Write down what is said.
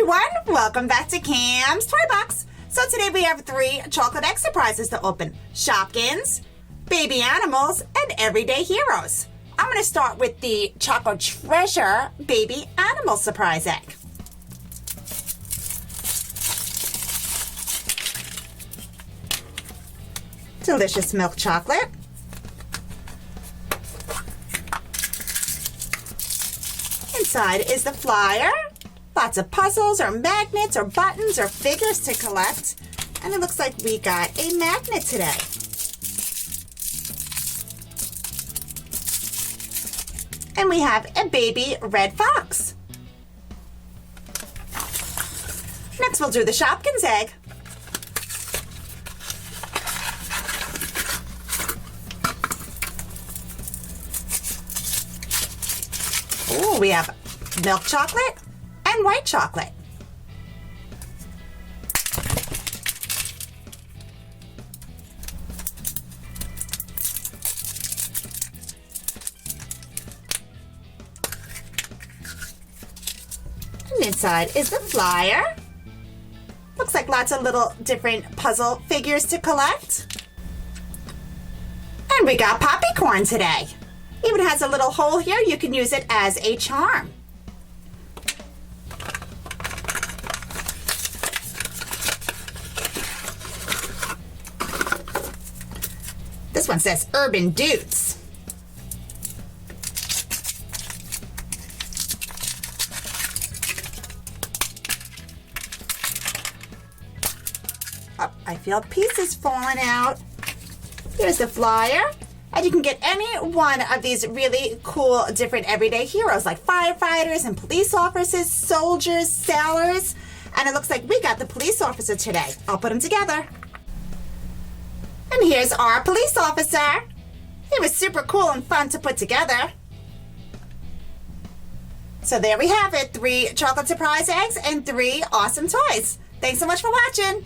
everyone, welcome back to Cam's Toy Box. So today we have 3 chocolate egg surprises to open. Shopkins, baby animals, and everyday heroes. I'm going to start with the Choco Treasure baby animal surprise egg. Delicious milk chocolate. Inside is the flyer. Lots of puzzles or magnets or buttons or figures to collect. And it looks like we got a magnet today. And we have a baby red fox. Next we'll do the Shopkins egg. Ooh, we have milk chocolate and white chocolate. And inside is the flyer. Looks like lots of little different puzzle figures to collect. And we got poppy corn today. Even has a little hole here. You can use it as a charm. This one says Urban Dudes. Oh, I feel pieces falling out. Here's the flyer. And you can get any one of these really cool different everyday heroes like firefighters and police officers, soldiers, sailors. And it looks like we got the police officer today. I'll put them together. And here's our police officer. He was super cool and fun to put together. So there we have it, 3 chocolate surprise eggs and 3 awesome toys. Thanks so much for watching.